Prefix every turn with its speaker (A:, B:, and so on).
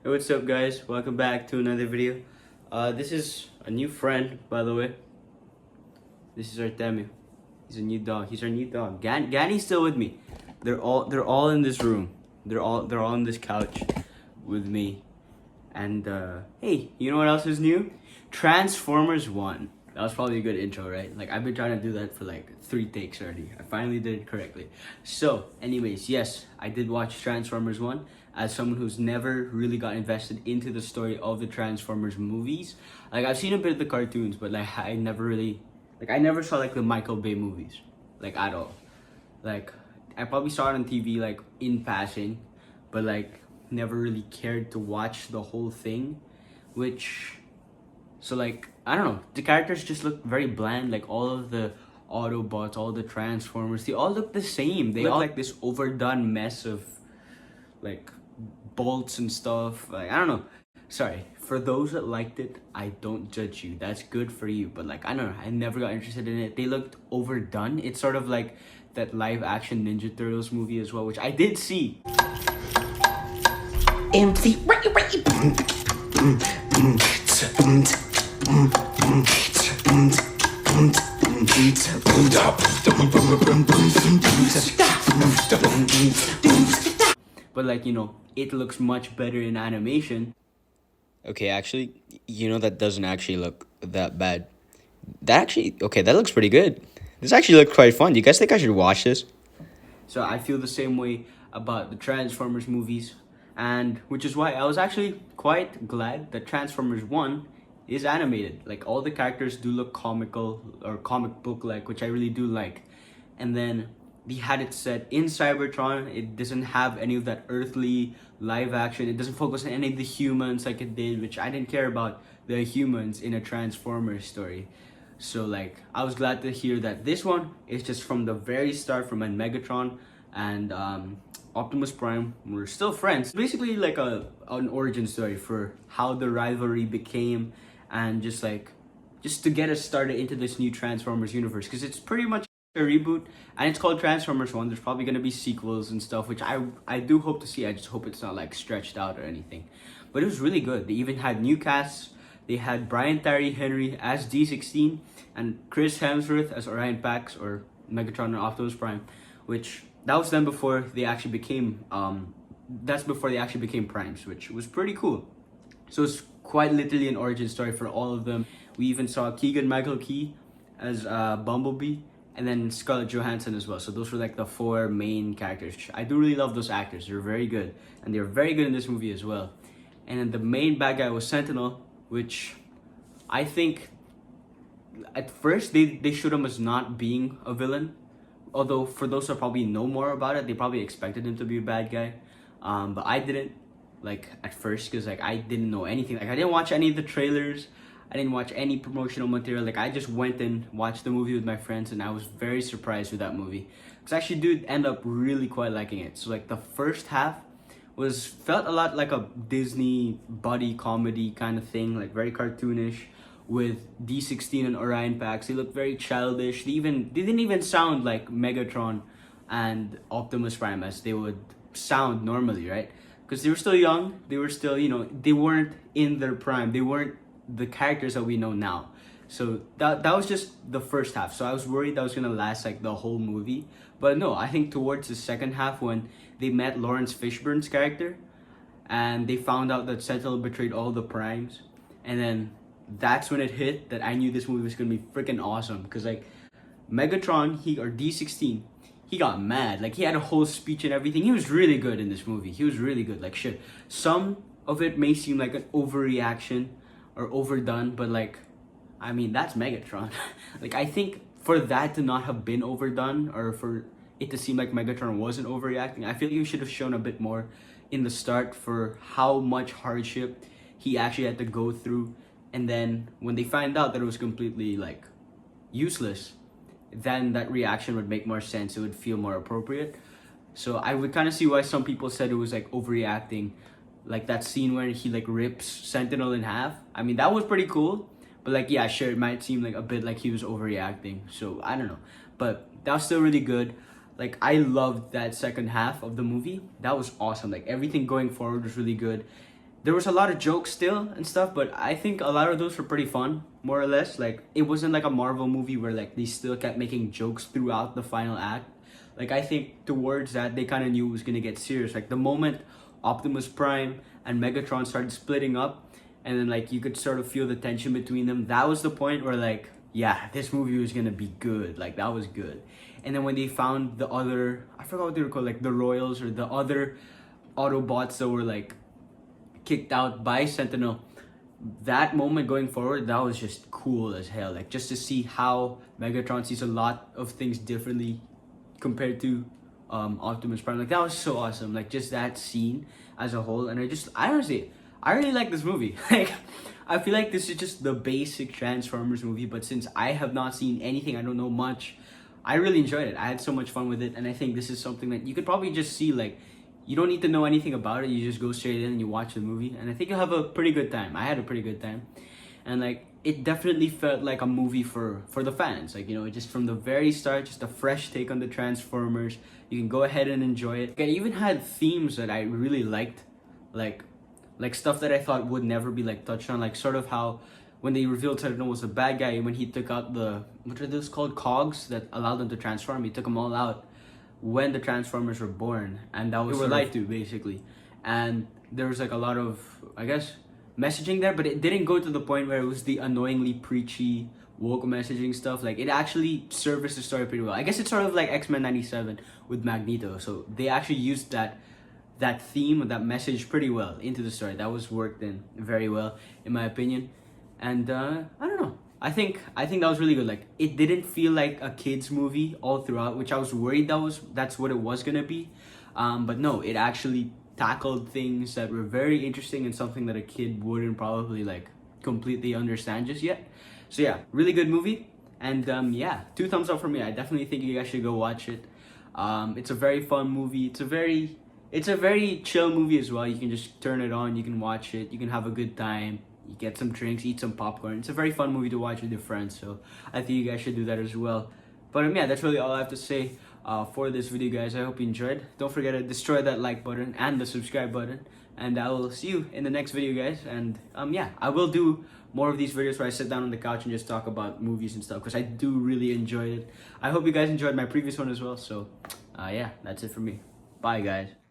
A: Hey, what's up, guys? Welcome back to another video. This is a new friend, by the way. This is Artemio. He's a new dog. He's our new dog. Ganny's still with me. They're all in this room. They're all on this couch with me. And hey, you know what else is new? Transformers 1. That was probably a good intro, right? Like, I've been trying to do that for like 3 takes already. I finally did it correctly. So, anyways, yes, I did watch Transformers 1 as someone who's never really got invested into the story of the Transformers movies. Like, I've seen a bit of the cartoons, but like, I never really, like, I never saw like the Michael Bay movies, like, at all. Like, I probably saw it on TV, like, in passing, but like, never really cared to watch the whole thing, which, so like, I don't know, the characters just look very bland. Like, all of the Autobots, all the Transformers, they all look the same. They all like this overdone mess of like bolts and stuff. Like, I don't know. Sorry, for those that liked it, I don't judge you. That's good for you. But like, I don't know, I never got interested in it. They looked overdone. It's sort of like that live action Ninja Turtles movie as well, which I did see.
B: MC.
A: But like, it looks much better in animation. Okay, actually, that doesn't actually look that bad. That looks pretty good. This actually looked quite fun. Do you guys think I should watch this? So I feel the same way about the Transformers movies, and which is why I was actually quite glad that Transformers 1 is animated. Like, all the characters do look comical or comic book like, which I really do like. And then they had it set in Cybertron. It doesn't have any of that earthly live action. It doesn't focus on any of the humans like it did, which I didn't care about the humans in a Transformers story. So like, I was glad to hear that this one is just from the very start, from when Megatron and Optimus Prime were still friends. Basically like an origin story for how the rivalry became, and just to get us started into this new Transformers universe, because it's pretty much a reboot, and it's called Transformers 1. There's probably gonna be sequels and stuff, which I do hope to see. I just hope it's not like stretched out or anything. But it was really good. They even had new casts. They had Brian Tyree Henry as D16 and Chris Hemsworth as Orion Pax, or Megatron and Optimus Prime, which that was done before they actually became that's before they actually became Primes, which was pretty cool. So it's quite literally an origin story for all of them. We even saw Keegan Michael Key as Bumblebee, and then Scarlett Johansson as well. So those were like the 4 main characters. I do really love those actors. They're very good, and they're very good in this movie as well. And then the main bad guy was Sentinel, which I think at first they showed him as not being a villain. Although for those who probably know more about it, they probably expected him to be a bad guy. But I didn't, like, at first, because like, I didn't know anything. Like, I didn't watch any of the trailers. I didn't watch any promotional material. Like, I just went and watched the movie with my friends, and I was very surprised with that movie, because I actually did end up really quite liking it. So like, the first half felt a lot like a Disney buddy comedy kind of thing, like very cartoonish, with D16 and Orion Pax. They looked very childish. They didn't even sound like Megatron and Optimus Prime as they would sound normally, right? Because they were still young. They were still, they weren't in their prime. They weren't the characters that we know now. So that was just the first half. So I was worried that was gonna last like the whole movie. But no, I think towards the second half, when they met Lawrence Fishburne's character, and they found out that Sentinel betrayed all the primes, and then that's when it hit that I knew this movie was gonna be freaking awesome. Because like, Megatron, or D16, he got mad. Like, he had a whole speech and everything. He was really good in this movie. He was really good. Like, shit. Some of it may seem like an overreaction or overdone, but like, I mean, that's Megatron. Like, I think for that to not have been overdone, or for it to seem like Megatron wasn't overreacting, I feel like you should have shown a bit more in the start for how much hardship he actually had to go through. And then when they find out that it was completely like useless, then that reaction would make more sense. It would feel more appropriate. So I would kind of see why some people said it was like overreacting. Like that scene where he like rips Sentinel in half. I mean, that was pretty cool. But like, yeah, sure, it might seem like a bit like he was overreacting. So I don't know. But that was still really good. Like, I loved that second half of the movie. That was awesome. Like, everything going forward was really good. there was a lot of jokes still and stuff, but I think a lot of those were pretty fun, more or less. Like it wasn't like a Marvel movie where like they still kept making jokes throughout the final act. Like I think towards that they kind of knew it was gonna get serious. Like the moment Optimus Prime and Megatron started splitting up, and then like you could sort of feel the tension between them. That was the point where like, yeah, this movie was gonna be good. Like that was good. And then when they found the other, I forgot what they were called, like the Royals or the other Autobots that were like kicked out by Sentinel, that moment going forward, that was just cool as hell. Like just to see how Megatron sees a lot of things differently compared to Optimus Prime. Like that was so awesome. Like just that scene as a whole, and I honestly, I really like this movie. Like I feel like this is just the basic Transformers movie, but since I have not seen anything, I don't know much. I really enjoyed it. I had so much fun with it, and I think this is something that you could probably just see. Like you don't need to know anything about it. You just go straight in and you watch the movie, and I think you'll have a pretty good time. I had a pretty good time, and like it definitely felt like a movie for the fans. Like, you know, just from the very start, just a fresh take on the Transformers. You can go ahead and enjoy it. It even had themes that I really liked, like stuff that I thought would never be like touched on, like sort of how when they revealed Sentinel was a bad guy, when he took out the, what are those called, cogs that allowed them to transform, he took them all out when the Transformers were born, and that was they were lied to basically. And there was like a lot of, I guess, messaging there, but it didn't go to the point where it was the annoyingly preachy woke messaging stuff. Like it actually serviced the story pretty well. I guess it's sort of like X-Men 97 with Magneto, so they actually used that theme, that message pretty well into the story. That was worked in very well in my opinion. And I don't know, I think that was really good. Like it didn't feel like a kids movie all throughout, which I was worried that's what it was gonna be. But no, it actually tackled things that were very interesting and something that a kid wouldn't probably like completely understand just yet. So yeah, really good movie. And yeah, 2 thumbs up for me. I definitely think you guys should go watch it. It's a very fun movie. It's a very chill movie as well. You can just turn it on, you can watch it, you can have a good time. You get some drinks, eat some popcorn. It's a very fun movie to watch with your friends, so I think you guys should do that as well. But yeah, that's really all I have to say for this video, guys. I hope you enjoyed. Don't forget to destroy that like button and the subscribe button, and I will see you in the next video, guys. And yeah, I will do more of these videos where I sit down on the couch and just talk about movies and stuff, because I do really enjoy it. I hope you guys enjoyed my previous one as well. So yeah, that's it for me. Bye, guys.